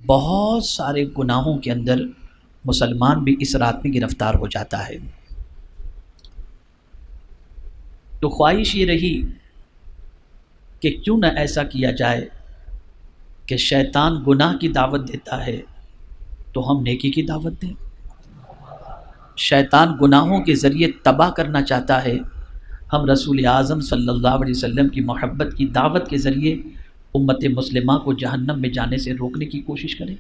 بہت سارے گناہوں کے اندر مسلمان بھی اس رات میں گرفتار ہو جاتا ہے۔ تو خواہش یہ رہی کہ کیوں نہ ایسا کیا جائے کہ شیطان گناہ کی دعوت دیتا ہے تو ہم نیکی کی دعوت دیں۔ شیطان گناہوں کے ذریعے تباہ کرنا چاہتا ہے، ہم رسول اعظم صلی اللہ علیہ وسلم کی محبت کی دعوت کے ذریعے امت مسلمہ کو جہنم میں جانے سے روکنے کی کوشش کریں۔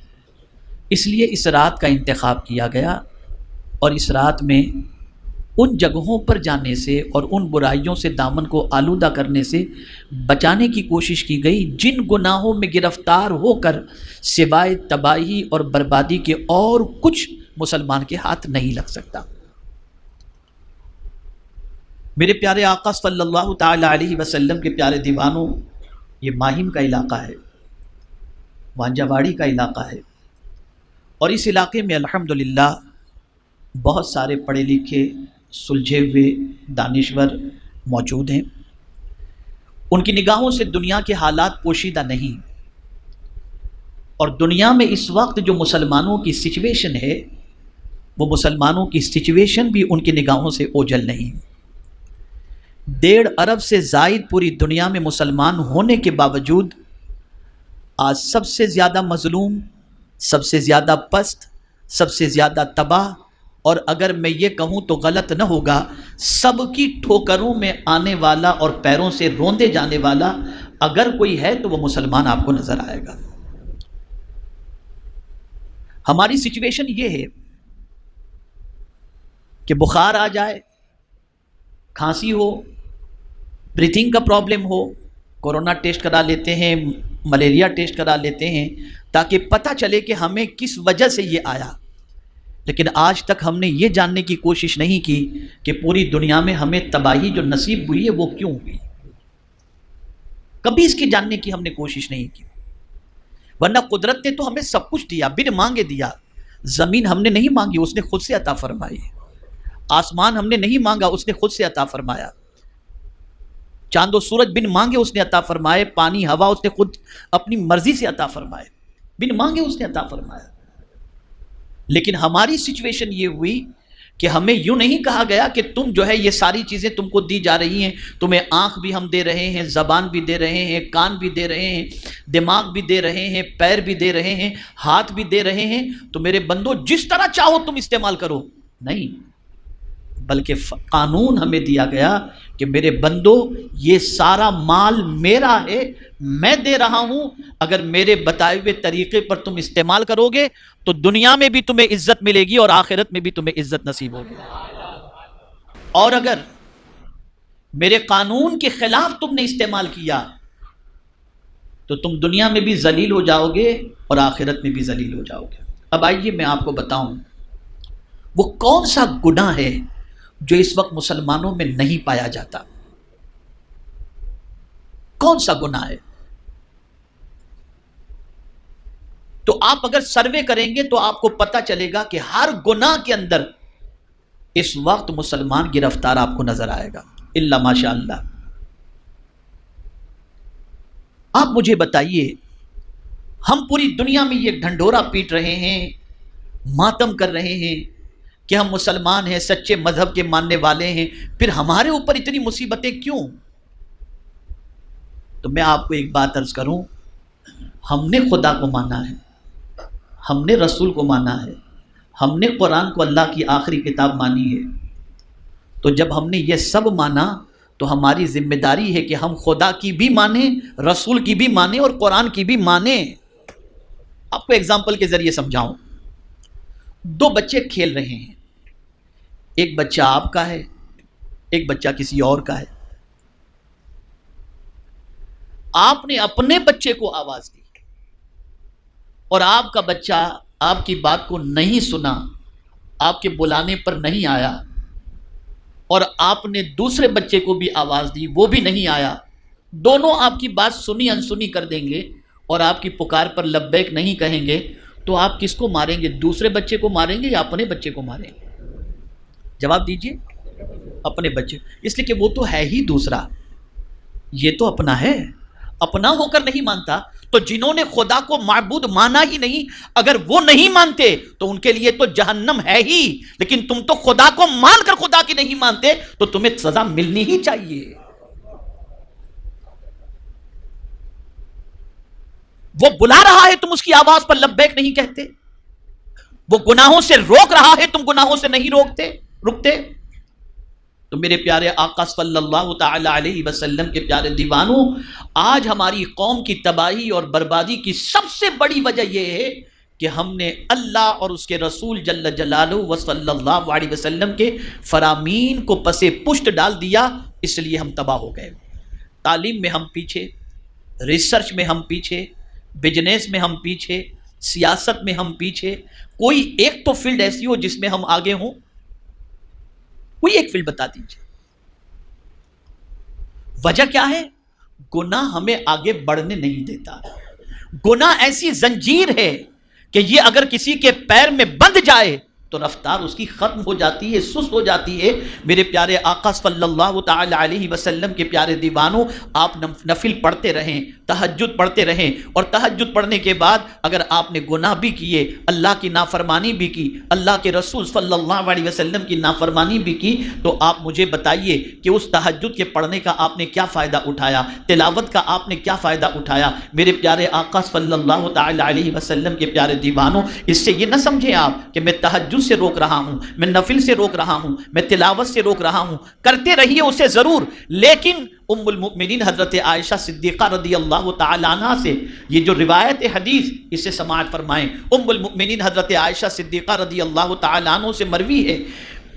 اس لیے اس رات کا انتخاب کیا گیا، اور اس رات میں ان جگہوں پر جانے سے اور ان برائیوں سے دامن کو آلودہ کرنے سے بچانے کی کوشش کی گئی جن گناہوں میں گرفتار ہو کر سوائے تباہی اور بربادی کے اور کچھ مسلمان کے ہاتھ نہیں لگ سکتا۔ میرے پیارے آقا صلی اللہ تعالی علیہ وسلم کے پیارے دیوانوں، یہ ماہم کا علاقہ ہے، وانجا واڑی کا علاقہ ہے، اور اس علاقے میں الحمدللہ بہت سارے پڑھے لکھے سلجھے ہوئے دانشور موجود ہیں۔ ان کی نگاہوں سے دنیا کے حالات پوشیدہ نہیں، اور دنیا میں اس وقت جو مسلمانوں کی سچویشن ہے وہ مسلمانوں کی سچویشن بھی ان کی نگاہوں سے اوجھل نہیں۔ 1.5 ارب سے زائد پوری دنیا میں مسلمان ہونے کے باوجود آج سب سے زیادہ مظلوم، سب سے زیادہ پست، سب سے زیادہ تباہ، اور اگر میں یہ کہوں تو غلط نہ ہوگا، سب کی ٹھوکروں میں آنے والا اور پیروں سے روندے جانے والا اگر کوئی ہے تو وہ مسلمان آپ کو نظر آئے گا۔ ہماری سچویشن یہ ہے کہ بخار آ جائے، کھانسی ہو، بریتھنگ کا پرابلم ہو، کورونا ٹیسٹ کرا لیتے ہیں، ملیریا ٹیسٹ کرا لیتے ہیں تاکہ پتہ چلے کہ ہمیں کس وجہ سے یہ آیا، لیکن آج تک ہم نے یہ جاننے کی کوشش نہیں کی کہ پوری دنیا میں ہمیں تباہی جو نصیب ہوئی ہے وہ کیوں ہوئی۔ کبھی اس کی جاننے کی ہم نے کوشش نہیں کی، ورنہ قدرت نے تو ہمیں سب کچھ دیا، بن مانگے دیا۔ زمین ہم نے نہیں مانگی، اس نے خود سے عطا فرمائی۔ آسمان ہم نے نہیں مانگا، اس نے خود سے عطا فرمایا۔ چاند و سورج بن مانگے اس نے عطا فرمائے، پانی ہوا اس نے خود اپنی مرضی سے عطا فرمائے، بن مانگے اس نے عطا فرمایا۔ لیکن ہماری سچویشن یہ ہوئی کہ ہمیں یوں نہیں کہا گیا کہ تم جو ہے یہ ساری چیزیں تم کو دی جا رہی ہیں، تمہیں آنکھ بھی ہم دے رہے ہیں، زبان بھی دے رہے ہیں، کان بھی دے رہے ہیں، دماغ بھی دے رہے ہیں، پیر بھی دے رہے ہیں، ہاتھ بھی دے رہے ہیں، تو میرے بندو جس طرح چاہو تم استعمال کرو۔ نہیں، بلکہ قانون ہمیں دیا گیا کہ میرے بندو یہ سارا مال میرا ہے، میں دے رہا ہوں، اگر میرے بتائے ہوئے طریقے پر تم استعمال کرو گے تو دنیا میں بھی تمہیں عزت ملے گی اور آخرت میں بھی تمہیں عزت نصیب ہوگی، اور اگر میرے قانون کے خلاف تم نے استعمال کیا تو تم دنیا میں بھی ذلیل ہو جاؤ گے اور آخرت میں بھی ذلیل ہو جاؤ گے۔ اب آئیے میں آپ کو بتاؤں وہ کون سا گناہ ہے جو اس وقت مسلمانوں میں نہیں پایا جاتا۔ کون سا گناہ ہے؟ تو آپ اگر سروے کریں گے تو آپ کو پتہ چلے گا کہ ہر گناہ کے اندر اس وقت مسلمان گرفتار آپ کو نظر آئے گا، الا ماشاء اللہ۔ آپ مجھے بتائیے، ہم پوری دنیا میں یہ ڈھنڈورا پیٹ رہے ہیں، ماتم کر رہے ہیں کہ ہم مسلمان ہیں، سچے مذہب کے ماننے والے ہیں، پھر ہمارے اوپر اتنی مصیبتیں کیوں؟ تو میں آپ کو ایک بات عرض کروں، ہم نے خدا کو مانا ہے، ہم نے رسول کو مانا ہے، ہم نے قرآن کو اللہ کی آخری کتاب مانی ہے، تو جب ہم نے یہ سب مانا تو ہماری ذمہ داری ہے کہ ہم خدا کی بھی مانیں، رسول کی بھی مانیں اور قرآن کی بھی مانیں۔ آپ کو ایگزامپل کے ذریعے سمجھاؤں، 2 بچے کھیل رہے ہیں، ایک بچہ آپ کا ہے، ایک بچہ کسی اور کا ہے۔ آپ نے اپنے بچے کو آواز دی اور آپ کا بچہ آپ کی بات کو نہیں سنا، آپ کے بلانے پر نہیں آیا، اور آپ نے دوسرے بچے کو بھی آواز دی، وہ بھی نہیں آیا، دونوں آپ کی بات سنی انسنی کر دیں گے اور آپ کی پکار پر لبیک نہیں کہیں گے، تو آپ کس کو ماریں گے؟ دوسرے بچے کو ماریں گے یا اپنے بچے کو ماریں گے؟ جواب دیجئے۔ اپنے بچے، اس لیے کہ وہ تو ہے ہی دوسرا، یہ تو اپنا ہے۔ اپنا ہو کر نہیں مانتا تو جنہوں نے خدا کو معبود مانا ہی نہیں، اگر وہ نہیں مانتے تو ان کے لیے تو جہنم ہے ہی، لیکن تم تو خدا کو مان کر خدا کی نہیں مانتے تو تمہیں سزا ملنی ہی چاہیے۔ وہ بلا رہا ہے، تم اس کی آواز پر لبیک نہیں کہتے، وہ گناہوں سے روک رہا ہے، تم گناہوں سے نہیں رکتے۔ تو میرے پیارے آقا صلی اللہ تعالی علیہ وسلم کے پیارے دیوانوں، آج ہماری قوم کی تباہی اور بربادی کی سب سے بڑی وجہ یہ ہے کہ ہم نے اللہ اور اس کے رسول جل جلالہ و صلی اللہ علیہ وسلم کے فرامین کو پسے پشت ڈال دیا، اس لیے ہم تباہ ہو گئے۔ تعلیم میں ہم پیچھے، ریسرچ میں ہم پیچھے، بزنس میں ہم پیچھے، سیاست میں ہم پیچھے۔ کوئی ایک تو فیلڈ ایسی ہو جس میں ہم آگے ہوں، کوئی ایک فیلڈ بتا دیجیے۔ وجہ کیا ہے؟ گناہ ہمیں آگے بڑھنے نہیں دیتا۔ گناہ ایسی زنجیر ہے کہ یہ اگر کسی کے پیر میں بندھ جائے تو رفتار اس کی ختم ہو جاتی ہے، سست ہو جاتی ہے۔ میرے پیارے آقا صلی اللہ تعالی علیہ وسلم کے پیارے دیوانوں، آپ نفل پڑھتے رہیں، تہجد پڑھتے رہیں، اور تہجد پڑھنے کے بعد اگر آپ نے گناہ بھی کیے، اللہ کی نافرمانی بھی کی، اللہ کے رسول صلی اللہ علیہ وسلم کی نافرمانی بھی کی، تو آپ مجھے بتائیے کہ اس تہجد کے پڑھنے کا آپ نے کیا فائدہ اٹھایا، تلاوت کا آپ نے کیا فائدہ اٹھایا؟ میرے پیارے آقا صلی اللہ تعالی علیہ وسلم کے پیارے دیوانوں، اس سے یہ نہ سمجھیں آپ کہ میں تہجد سے روک رہا ہوں، میں نفل سے روک رہا ہوں، میں تلاوت سے روک رہا ہوں، کرتے رہیے اسے ضرور، لیکن ام المؤمنین حضرت عائشہ صدیقہ رضی اللہ تعالی عنہ سے یہ جو روایت حدیث، اسے سماعت فرمائیں۔ ام المؤمنین حضرت عائشہ صدیقہ رضی اللہ تعالی عنہ سے مروی ہے،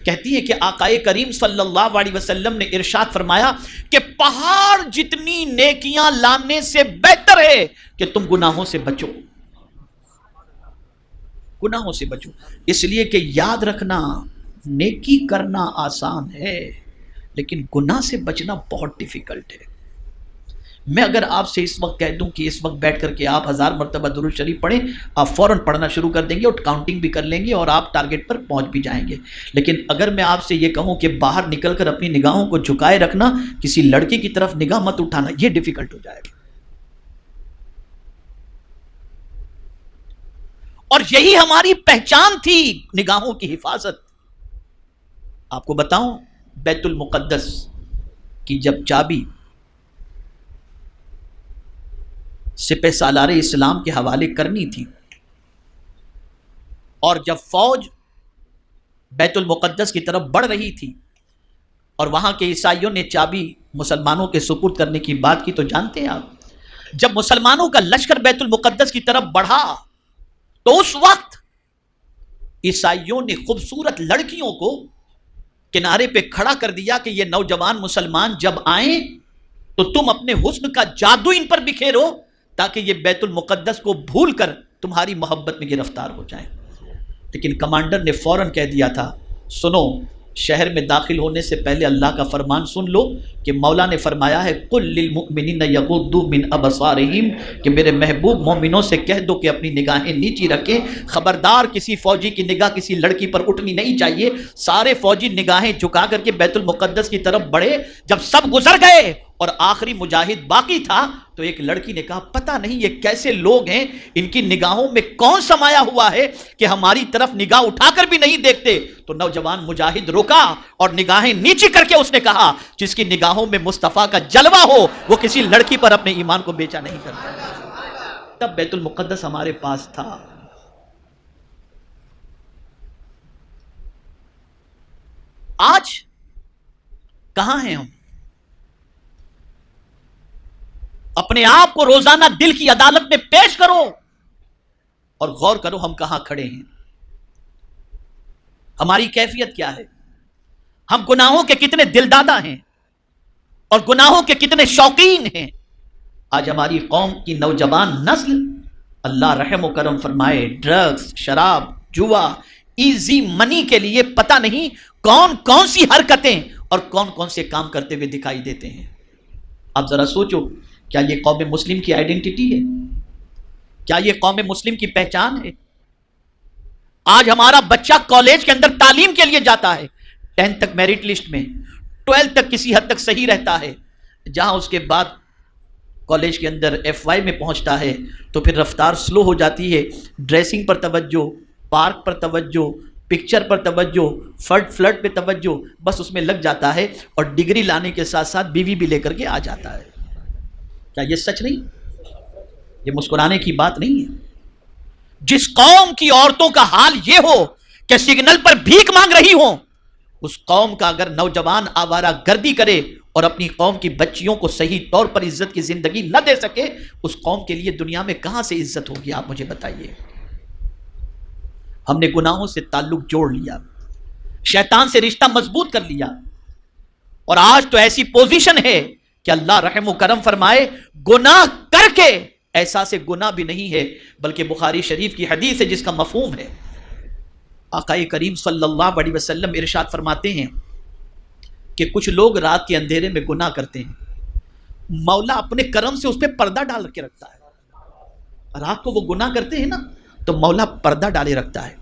کہتی ہے کہ آقائے کریم صلی اللہ علیہ وسلم نے ارشاد فرمایا کہ پہاڑ جتنی نیکیاں لانے سے بہتر ہے کہ تم گناہوں سے بچو، گناہوں سے بچو۔ اس لیے کہ یاد رکھنا، نیکی کرنا آسان ہے لیکن گناہ سے بچنا بہت ڈیفیکلٹ ہے۔ میں اگر آپ سے اس وقت کہہ دوں کہ اس وقت بیٹھ کر کے آپ 1000 مرتبہ درود شریف پڑھیں، آپ فوراً پڑھنا شروع کر دیں گے اور کاؤنٹنگ بھی کر لیں گے اور آپ ٹارگٹ پر پہنچ بھی جائیں گے۔ لیکن اگر میں آپ سے یہ کہوں کہ باہر نکل کر اپنی نگاہوں کو جھکائے رکھنا، کسی لڑکی کی طرف نگاہ مت اٹھانا، یہ ڈیفیکلٹ ہو جائے گا۔ اور یہی ہماری پہچان تھی، نگاہوں کی حفاظت۔ آپ کو بتاؤں، بیت المقدس کی جب چابی سپہ سالار اسلام کے حوالے کرنی تھی، اور جب فوج بیت المقدس کی طرف بڑھ رہی تھی اور وہاں کے عیسائیوں نے چابی مسلمانوں کے سپرد کرنے کی بات کی، تو جانتے ہیں آپ، جب مسلمانوں کا لشکر بیت المقدس کی طرف بڑھا تو اس وقت عیسائیوں نے خوبصورت لڑکیوں کو کنارے پہ کھڑا کر دیا کہ یہ نوجوان مسلمان جب آئیں تو تم اپنے حسن کا جادو ان پر بکھیرو تاکہ یہ بیت المقدس کو بھول کر تمہاری محبت میں گرفتار ہو جائیں۔ لیکن کمانڈر نے فوراً کہہ دیا تھا، سنو، شہر میں داخل ہونے سے پہلے اللہ کا فرمان سن لو کہ مولا نے فرمایا ہے قُلْ لِلْمُؤْمِنِينَ يَغُضُّوا مِنْ أَبْصَارِهِمْ، کہ میرے محبوب مومنوں سے کہہ دو کہ اپنی نگاہیں نیچی رکھیں۔ خبردار کسی فوجی کی نگاہ کسی لڑکی پر اٹھنی نہیں چاہیے۔ سارے فوجی نگاہیں جھکا کر کے بیت المقدس کی طرف بڑھے۔ جب سب گزر گئے اور آخری مجاہد باقی تھا تو ایک لڑکی نے کہا، پتہ نہیں یہ کیسے لوگ ہیں، ان کی نگاہوں میں کون سمایا ہوا ہے کہ ہماری طرف نگاہ اٹھا کر بھی نہیں دیکھتے۔ تو نوجوان مجاہد رکا اور نگاہیں نیچی کر کے اس نے کہا، جس کی نگاہوں میں مصطفیٰ کا جلوہ ہو وہ کسی لڑکی پر اپنے ایمان کو بیچا نہیں کرتا۔ تب بیت المقدس ہمارے پاس تھا۔ آج کہاں ہیں ہم؟ اپنے آپ کو روزانہ دل کی عدالت میں پیش کرو اور غور کرو ہم کہاں کھڑے ہیں، ہماری کیفیت کیا ہے، ہم گناہوں کے کتنے دلدادہ ہیں اور گناہوں کے کتنے شوقین ہیں۔ آج ہماری قوم کی نوجوان نسل، اللہ رحم و کرم فرمائے، ڈرگز، شراب، جوا، ایزی منی کے لیے پتہ نہیں کون کون سی حرکتیں اور کون کون سے کام کرتے ہوئے دکھائی دیتے ہیں۔ آپ ذرا سوچو، کیا یہ قوم مسلم کی آئیڈینٹی ہے؟ کیا یہ قوم مسلم کی پہچان ہے؟ آج ہمارا بچہ کالج کے اندر تعلیم کے لیے جاتا ہے، 10 تک میرٹ لسٹ میں، 12 تک کسی حد تک صحیح رہتا ہے، جہاں اس کے بعد کالج کے اندر FY میں پہنچتا ہے تو پھر رفتار سلو ہو جاتی ہے، ڈریسنگ پر توجہ، پارک پر توجہ، پکچر پر توجہ، فلرٹ پہ توجہ، بس اس میں لگ جاتا ہے اور ڈگری لانے کے ساتھ ساتھ بیوی بھی لے کر کے آ جاتا ہے۔ کیا یہ سچ نہیں؟ یہ مسکرانے کی بات نہیں ہے۔ جس قوم کی عورتوں کا حال یہ ہو کہ سگنل پر بھیک مانگ رہی ہوں، اس قوم کا اگر نوجوان آوارہ گردی کرے اور اپنی قوم کی بچیوں کو صحیح طور پر عزت کی زندگی نہ دے سکے، اس قوم کے لیے دنیا میں کہاں سے عزت ہوگی؟ آپ مجھے بتائیے۔ ہم نے گناہوں سے تعلق جوڑ لیا، شیطان سے رشتہ مضبوط کر لیا، اور آج تو ایسی پوزیشن ہے کہ اللہ رحم و کرم فرمائے، گناہ کر کے احساس گناہ بھی نہیں ہے، بلکہ بخاری شریف کی حدیث ہے جس کا مفہوم ہے، آقا کریم صلی اللہ علیہ وسلم ارشاد فرماتے ہیں کہ کچھ لوگ رات کے اندھیرے میں گناہ کرتے ہیں، مولا اپنے کرم سے اس پہ پردہ ڈال کے رکھتا ہے۔ رات کو وہ گناہ کرتے ہیں نا تو مولا پردہ ڈالے رکھتا ہے،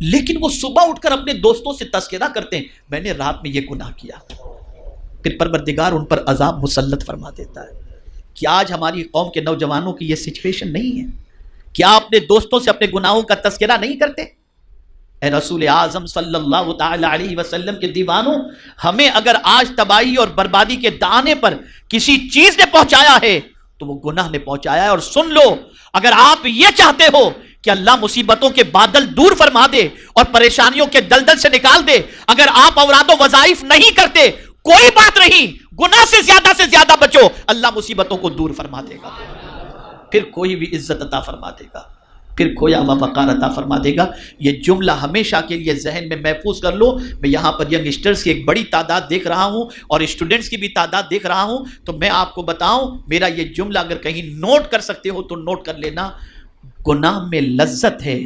لیکن وہ صبح اٹھ کر اپنے دوستوں سے تذکرہ کرتے ہیں، میں نے رات میں یہ گناہ کیا، پھر پروردگار ان پر عذاب مسلط فرما دیتا ہے۔ کیا آج ہماری قوم کے نوجوانوں کی یہ سچویشن نہیں ہے؟ کیا اپنے دوستوں سے اپنے گناہوں کا تذکرہ نہیں کرتے؟ اے رسول اعظم صلی اللہ تعالی علیہ وسلم کے دیوانوں، ہمیں اگر آج تباہی اور بربادی کے دانے پر کسی چیز نے پہنچایا ہے تو وہ گناہ نے پہنچایا ہے۔ اور سن لو، اگر آپ یہ چاہتے ہو کہ اللہ مصیبتوں کے بادل دور فرما دے اور پریشانیوں کے دلدل سے نکال دے، اگر آپ اوراد و وظائف نہیں کرتے، کوئی بات نہیں، گناہ سے زیادہ بچو، اللہ مصیبتوں کو دور فرما دے گا، پھر کوئی بھی عزت عطا فرما دے گا، پھر کھویا ہوا وقار عطا فرما دے گا۔ یہ جملہ ہمیشہ کے لیے ذہن میں محفوظ کر لو۔ میں یہاں پر ینگسٹرز کی ایک بڑی تعداد دیکھ رہا ہوں اور اسٹوڈنٹس کی بھی تعداد دیکھ رہا ہوں، تو میں آپ کو بتاؤں، میرا یہ جملہ اگر کہیں نوٹ کر سکتے ہو تو نوٹ کر لینا، گناہ میں لذت ہے،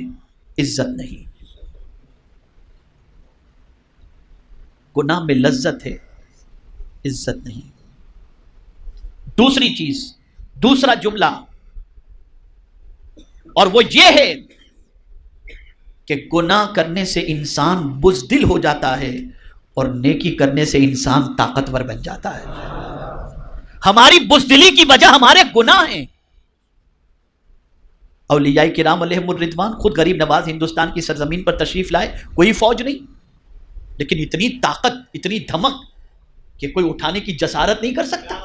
عزت نہیں۔ گناہ میں لذت ہے، عزت نہیں۔ دوسری چیز، دوسرا جملہ، اور وہ یہ ہے کہ گناہ کرنے سے انسان بزدل ہو جاتا ہے اور نیکی کرنے سے انسان طاقتور بن جاتا ہے۔ ہماری بزدلی کی وجہ ہمارے گناہ ہیں۔ اولیاء کرام علیہم الرضوان خود غریب نواز ہندوستان کی سرزمین پر تشریف لائے، کوئی فوج نہیں، لیکن اتنی طاقت، اتنی دھمک کہ کوئی اٹھانے کی جسارت نہیں کر سکتا۔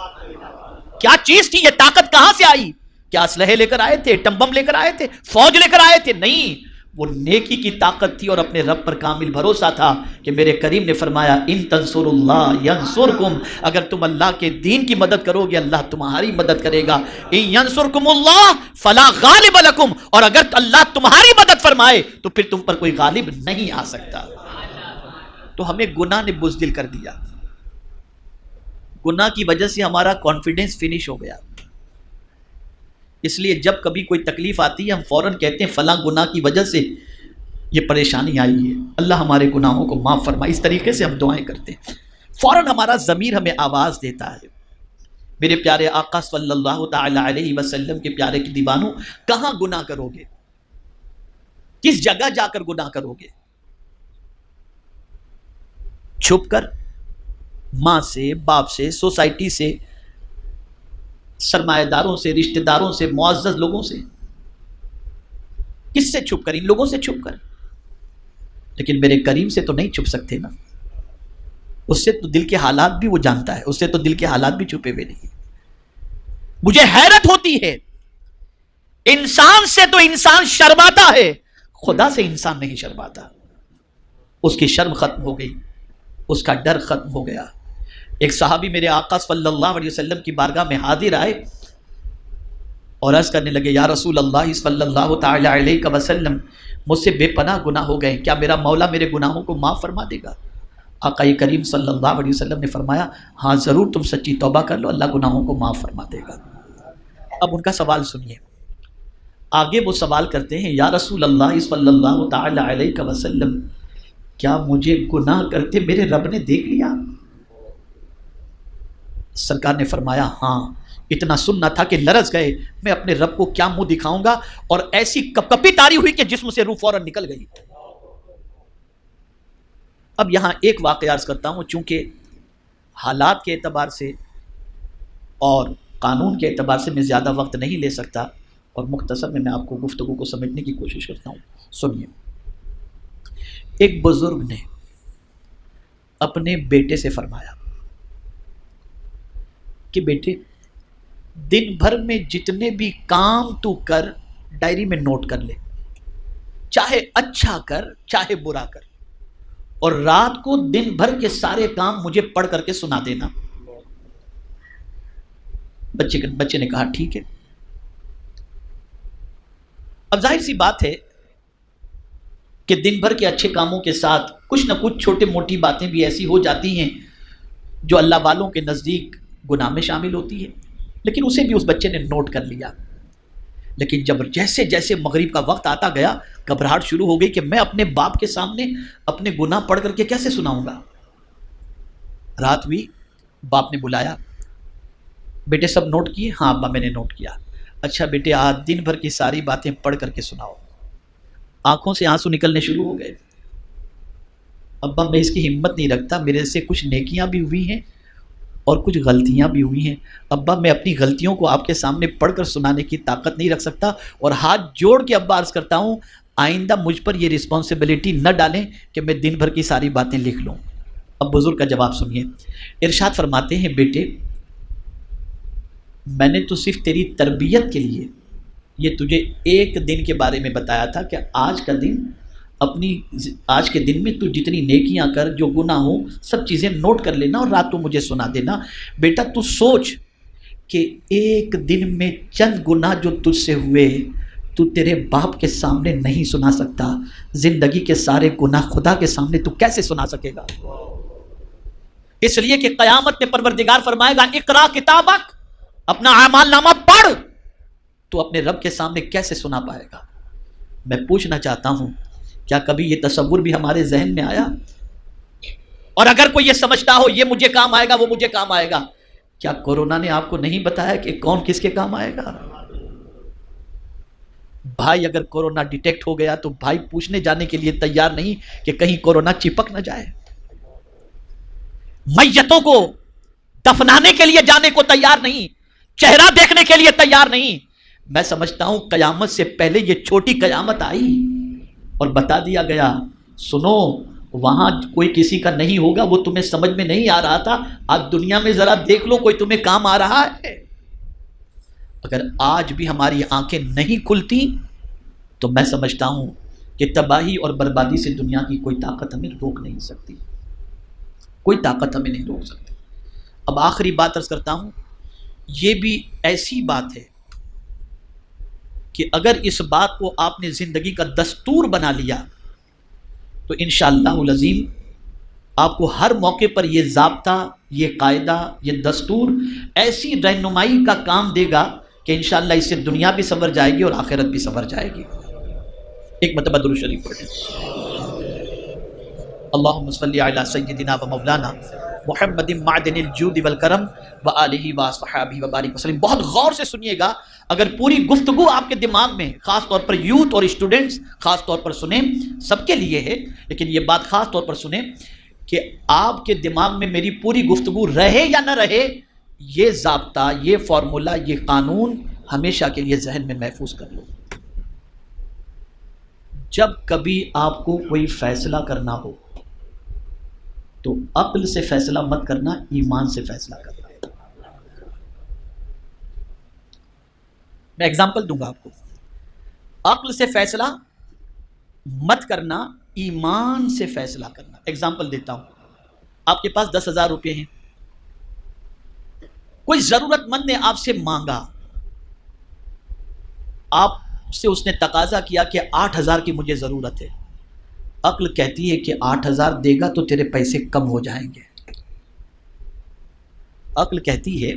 کیا چیز تھی یہ طاقت؟ کہاں سے آئی؟ کیا اسلحے لے کر آئے تھے؟ ٹمبم لے کر آئے تھے؟ فوج لے کر آئے تھے؟ نہیں، وہ نیکی کی طاقت تھی اور اپنے رب پر کامل بھروسہ تھا کہ میرے کریم نے فرمایا ان تنصروا اللہ ینصرکم، اگر تم اللہ کے دین کی مدد کرو گے اللہ تمہاری مدد کرے گا، ان ینصرکم اللہ فلا غالب لکم، اور اگر اللہ تمہاری مدد فرمائے تو پھر تم پر کوئی غالب نہیں آ سکتا۔ تو ہمیں گناہ نے بزدل کر دیا، گناہ کی وجہ سے ہمارا کانفیڈنس فنش ہو گیا۔ اس لیے جب کبھی کوئی تکلیف آتی ہے ہم فوراً کہتے ہیں فلاں گناہ کی وجہ سے یہ پریشانی آئی ہے، اللہ ہمارے گناہوں کو معاف فرمائے، اس طریقے سے ہم دعائیں کرتے ہیں، فوراً ہمارا ضمیر ہمیں آواز دیتا ہے۔ میرے پیارے آقا صلی اللہ تعالی علیہ وسلم کے پیارے کے دیوانوں، کہاں گناہ کرو گے؟ کس جگہ جا کر گناہ کرو گے؟ چھپ کر؟ ماں سے، باپ سے، سوسائٹی سے، سرمایہ داروں سے، رشتہ داروں سے، معزز لوگوں سے؟ کس سے چھپ کر؟ ان لوگوں سے چھپ کر۔ لیکن میرے کریم سے تو نہیں چھپ سکتے نا، اس سے تو دل کے حالات بھی وہ جانتا ہے، اس سے تو دل کے حالات بھی چھپے ہوئے نہیں۔ مجھے حیرت ہوتی ہے، انسان سے تو انسان شرماتا ہے، خدا سے انسان نہیں شرماتا۔ اس کی شرم ختم ہو گئی، اس کا ڈر ختم ہو گیا۔ ایک صحابی میرے آقا صلی اللہ علیہ وسلم کی بارگاہ میں حاضر آئے اور عرض کرنے لگے، یا رسول اللہ صلی اللہ تعالی علیہ وسلم، مجھ سے بے پناہ گناہ ہو گئے، کیا میرا مولا میرے گناہوں کو معاف فرما دے گا؟ آقا کریم صلی اللہ علیہ وسلم نے فرمایا، ہاں ضرور، تم سچی توبہ کر لو، اللہ گناہوں کو معاف فرما دے گا۔ اب ان کا سوال سنیے، آگے وہ سوال کرتے ہیں، یا رسول اللہ صلی اللہ تعالی علیہ وسلم، کیا مجھے گناہ کرتے میرے رب نے دیکھ لیا؟ سرکار نے فرمایا، ہاں، اتنا سننا تھا کہ لرز گئے، میں اپنے رب کو کیا منہ دکھاؤں گا، اور ایسی کپکپی طاری ہوئی کہ جسم سے روح فوراً نکل گئی۔ اب یہاں ایک واقعہ عرض کرتا ہوں، چونکہ حالات کے اعتبار سے اور قانون کے اعتبار سے میں زیادہ وقت نہیں لے سکتا اور مختصر میں آپ کو گفتگو کو سمجھنے کی کوشش کرتا ہوں. سنیے. ایک بزرگ نے اپنے بیٹے سے فرمایا کہ بیٹے دن بھر میں جتنے بھی کام تو کر ڈائری میں نوٹ کر لے، چاہے اچھا کر چاہے برا کر، اور رات کو دن بھر کے سارے کام مجھے پڑھ کر کے سنا دینا. بچے نے کہا ٹھیک ہے. اب ظاہر سی بات ہے کہ دن بھر کے اچھے کاموں کے ساتھ کچھ نہ کچھ چھوٹی موٹی باتیں بھی ایسی ہو جاتی ہیں جو اللہ والوں کے نزدیک گناہ میں شامل ہوتی ہے، لیکن اسے بھی اس بچے نے نوٹ کر لیا. لیکن جب جیسے جیسے مغرب کا وقت آتا گیا گھبراہٹ شروع ہو گئی کہ میں اپنے باپ کے سامنے اپنے گناہ پڑھ کر کے کیسے سناؤں گا. رات ہوئی، باپ نے بلایا، بیٹے سب نوٹ کیے؟ ہاں ابا میں نے نوٹ کیا. اچھا بیٹے آج دن بھر کی ساری باتیں پڑھ کر کے سناؤ. آنکھوں سے آنسو نکلنے شروع ہو گئے. ابا میں اس کی ہمت نہیں رکھتا، میرے سے کچھ نیکیاں بھی ہوئی ہیں اور کچھ غلطیاں بھی ہوئی ہیں. ابا میں اپنی غلطیوں کو آپ کے سامنے پڑھ کر سنانے کی طاقت نہیں رکھ سکتا، اور ہاتھ جوڑ کے ابا عرض کرتا ہوں آئندہ مجھ پر یہ رسپانسبلٹی نہ ڈالیں کہ میں دن بھر کی ساری باتیں لکھ لوں. اب بزرگ کا جواب سنیے. ارشاد فرماتے ہیں بیٹے میں نے تو صرف تیری تربیت کے لیے یہ تجھے ایک دن کے بارے میں بتایا تھا کہ آج کے دن میں تو جتنی نیکیاں کر، جو گناہ ہو سب چیزیں نوٹ کر لینا اور رات کو مجھے سنا دینا. بیٹا تو سوچ کہ ایک دن میں چند گناہ جو تجھ سے ہوئے تو تیرے باپ کے سامنے نہیں سنا سکتا، زندگی کے سارے گناہ خدا کے سامنے تو کیسے سنا سکے گا؟ اس لیے کہ قیامت میں پروردگار فرمائے گا اقرا کتابک، اپنا اعمال نامہ پڑھ. تو اپنے رب کے سامنے کیسے سنا پائے گا؟ میں پوچھنا چاہتا ہوں کیا کبھی یہ تصور بھی ہمارے ذہن میں آیا؟ اور اگر کوئی یہ سمجھتا ہو یہ مجھے کام آئے گا وہ مجھے کام آئے گا، کیا کورونا نے آپ کو نہیں بتایا کہ کون کس کے کام آئے گا؟ بھائی اگر کورونا ڈیٹیکٹ ہو گیا تو بھائی پوچھنے جانے کے لیے تیار نہیں کہ کہیں کورونا چپک نہ جائے. میتوں کو دفنانے کے لیے جانے کو تیار نہیں، چہرہ دیکھنے کے لیے تیار نہیں. میں سمجھتا ہوں قیامت سے پہلے یہ چھوٹی قیامت آئی اور بتا دیا گیا سنو وہاں کوئی کسی کا نہیں ہوگا، وہ تمہیں سمجھ میں نہیں آ رہا تھا، آج دنیا میں ذرا دیکھ لو کوئی تمہیں کام آ رہا ہے. اگر آج بھی ہماری آنکھیں نہیں کھلتی تو میں سمجھتا ہوں کہ تباہی اور بربادی سے دنیا کی کوئی طاقت ہمیں روک نہیں سکتی، کوئی طاقت ہمیں نہیں روک سکتی. اب آخری بات عرض کرتا ہوں، یہ بھی ایسی بات ہے کہ اگر اس بات کو آپ نے زندگی کا دستور بنا لیا تو انشاءاللہ العظیم آپ کو ہر موقع پر یہ ضابطہ، یہ قاعدہ، یہ دستور ایسی رہنمائی کا کام دے گا کہ انشاءاللہ اس سے دنیا بھی سنور جائے گی اور آخرت بھی سنور جائے گی. ایک مرتبہ درود شریف پڑھیں. اللہم صلی علی سیدنا و مولانا محمد معدن الجود والکرم وآلہ وصحبہ وبارک وسلم. بہت غور سے سنیے گا. اگر پوری گفتگو آپ کے دماغ میں، خاص طور پر یوتھ اور اسٹوڈنٹس خاص طور پر سنیں، سب کے لیے ہے لیکن یہ بات خاص طور پر سنیں کہ آپ کے دماغ میں میری پوری گفتگو رہے یا نہ رہے، یہ ضابطہ، یہ فارمولا، یہ قانون ہمیشہ کے لیے ذہن میں محفوظ کر لو. جب کبھی آپ کو کوئی فیصلہ کرنا ہو تو عقل سے فیصلہ مت کرنا، ایمان سے فیصلہ کرنا. میں ایگزامپل دوں گا آپ کو. عقل سے فیصلہ مت کرنا، ایمان سے فیصلہ کرنا. ایگزامپل دیتا ہوں. آپ کے پاس 10,000 روپے ہیں، کوئی ضرورت مند نے آپ سے مانگا، آپ سے اس نے تقاضا کیا کہ 8,000 کی مجھے ضرورت ہے. عقل کہتی ہے کہ 8,000 دے گا تو تیرے پیسے کم ہو جائیں گے. عقل کہتی ہے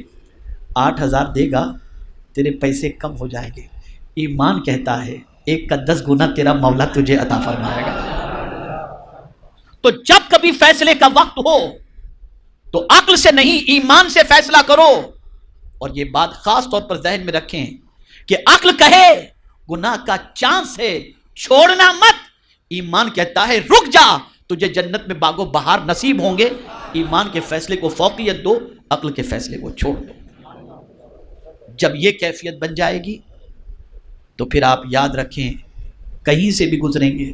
8,000 دے گا تیرے پیسے کم ہو جائیں گے. ایمان کہتا ہے 1 کا 10 گنا تیرا مولا تجھے عطا فرمائے گا. تو جب کبھی فیصلے کا وقت ہو تو عقل سے نہیں ایمان سے فیصلہ کرو. اور یہ بات خاص طور پر ذہن میں رکھیں کہ عقل کہے گناہ کا چانس ہے چھوڑنا مت، ایمان کہتا ہے رک جا تجھے جنت میں باغ و بہار نصیب ہوں گے. ایمان کے فیصلے کو فوقیت دو، عقل کے فیصلے کو چھوڑ دو. جب یہ کیفیت بن جائے گی تو پھر آپ یاد رکھیں کہیں سے بھی گزریں گے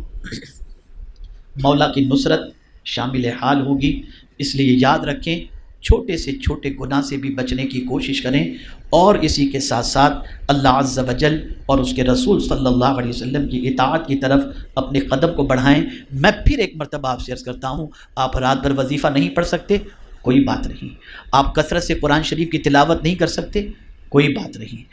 مولا کی نصرت شامل حال ہوگی۔ اس لیے یاد رکھیں چھوٹے سے چھوٹے گناہ سے بھی بچنے کی کوشش کریں، اور اسی کے ساتھ ساتھ اللہ عز و جل اور اس کے رسول صلی اللہ علیہ وسلم کی اطاعت کی طرف اپنے قدم کو بڑھائیں۔ میں پھر ایک مرتبہ آپ سے عرض کرتا ہوں، آپ رات بھر وظیفہ نہیں پڑھ سکتے، کوئی بات نہیں۔ آپ کثرت سے قرآن شریف کی تلاوت نہیں کر سکتے، کوئی بات نہیں۔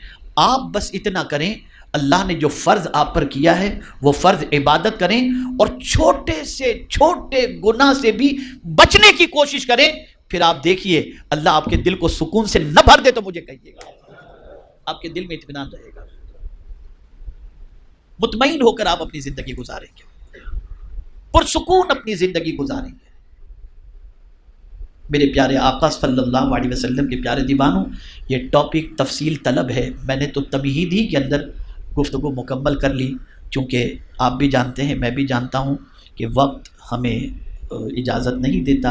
آپ بس اتنا کریں، اللہ نے جو فرض آپ پر کیا ہے وہ فرض عبادت کریں، اور چھوٹے سے چھوٹے گناہ سے بھی بچنے کی کوشش کریں۔ پھر آپ دیکھیے اللہ آپ کے دل کو سکون سے نہ بھر دے تو مجھے کہیے گا، آپ کے دل میں اطمینان رہے گا، مطمئن ہو کر آپ اپنی زندگی گزاریں گے، پرسکون اپنی زندگی گزاریں گے۔ میرے پیارے آقا صلی اللہ علیہ وسلم کے پیارے دیوانوں، یہ ٹاپک تفصیل طلب ہے، میں نے تو تمہید ہی کے اندر گفتگو مکمل کر لی، چونکہ آپ بھی جانتے ہیں میں بھی جانتا ہوں کہ وقت ہمیں اجازت نہیں دیتا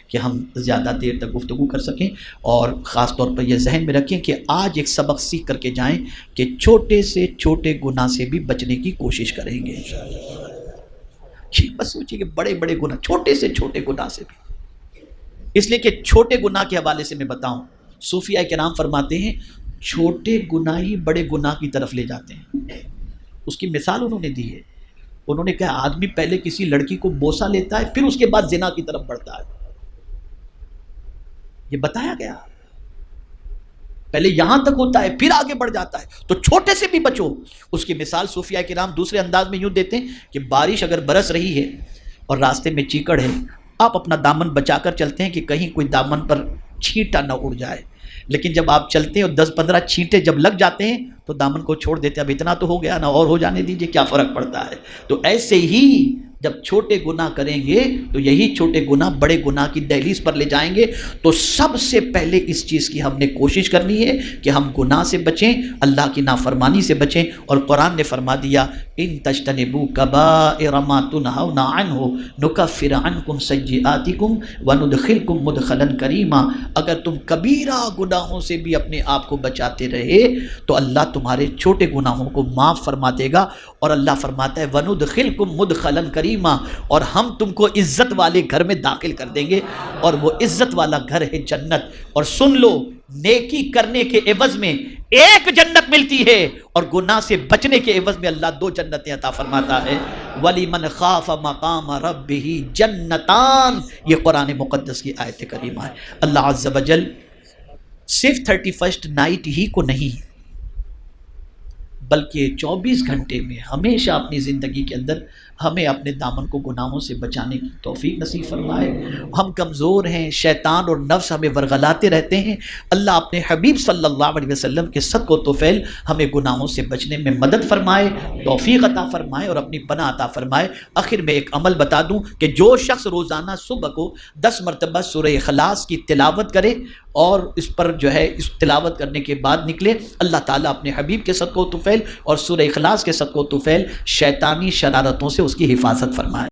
کہ ہم زیادہ دیر تک گفتگو کر سکیں، اور خاص طور پر یہ ذہن میں رکھیں کہ آج ایک سبق سیکھ کر کے جائیں کہ چھوٹے سے چھوٹے گناہ سے بھی بچنے کی کوشش کریں گے انشاءاللہ۔ بس سوچیے کہ بڑے بڑے گناہ، چھوٹے سے چھوٹے گناہ سے بھی، اس لیے کہ چھوٹے گناہ کے حوالے سے میں بتاؤں، صوفیاء کرام فرماتے ہیں چھوٹے گناہ ہی بڑے گناہ کی طرف لے جاتے ہیں۔ اس کی مثال انہوں نے دی ہے، انہوں نے کہا آدمی پہلے کسی لڑکی کو بوسہ لیتا ہے، پھر اس کے بعد زنا کی طرف بڑھتا ہے، یہ بتایا گیا، پہلے یہاں تک ہوتا ہے پھر آگے بڑھ جاتا ہے، تو چھوٹے سے بھی بچو۔ اس کی مثال صوفیاء کرام دوسرے انداز میں یوں دیتے ہیں کہ بارش اگر برس رہی ہے اور راستے میں چیکڑ ہے، آپ اپنا دامن بچا کر چلتے ہیں کہ کہیں کوئی دامن پر چھینٹا نہ اڑ جائے، لیکن جب آپ چلتے ہیں اور 10-15 چھینٹے جب لگ جاتے ہیں تو دامن کو چھوڑ دیتے ہیں، اب اتنا تو ہو گیا نا، اور ہو جانے دیجئے، کیا فرق پڑتا ہے۔ تو ایسے ہی جب چھوٹے گناہ کریں گے تو یہی چھوٹے گناہ بڑے گناہ کی دہلیز پر لے جائیں گے۔ تو سب سے پہلے اس چیز کی ہم نے کوشش کرنی ہے کہ ہم گناہ سے بچیں، اللہ کی نافرمانی سے بچیں، اور قرآن نے فرما دیا ان تجتنبوا کبائر ما تنہون عنہ نکفر عنکم سیئاتکم وندخلکم مدخلا کریما۔ اگر تم کبیرہ گناہوں سے بھی اپنے آپ کو بچاتے رہے تو اللہ تمہارے چھوٹے گناہوں کو معاف فرما دے گا، اور اللہ فرماتا ہے وندخلکم مدخلا کریما، اور ہم تم کو عزت والے گھر میں داخل کر دیں گے، اور وہ عزت والا گھر ہے جنت۔ اور سن لو، نیکی کرنے کے عوض میں ایک جنت ملتی ہے، اور گناہ سے بچنے کے عوض میں اللہ 2 جنتیں عطا فرماتا ہے۔ وَلِمَنْ خَافَ مَقَامَ رَبِّهِ جَنَّتَانِ، یہ قرآن مقدس کی آیت کریمہ ہے۔ اللہ عز و جل صرف 31st نائٹ ہی کو نہیں بلکہ 24 گھنٹے میں ہمیشہ اپنی زندگی کے اندر ہمیں اپنے دامن کو گناہوں سے بچانے کی توفیق نصیب فرمائے۔ ہم کمزور ہیں، شیطان اور نفس ہمیں ورغلاتے رہتے ہیں، اللہ اپنے حبیب صلی اللہ علیہ وسلم کے صدق و طفیل ہمیں گناہوں سے بچنے میں مدد فرمائے، توفیق عطا فرمائے اور اپنی پناہ عطا فرمائے۔ آخر میں ایک عمل بتا دوں کہ جو شخص روزانہ صبح کو 10 مرتبہ سورہ اخلاص کی تلاوت کرے اور اس پر جو ہے اس تلاوت کرنے کے بعد نکلے، اللہ تعالیٰ اپنے حبیب کے صدق و طفیل اور سورہ اخلاص کے صدق و طفیل شیطانی شرارتوں سے اس کی حفاظت فرمائے۔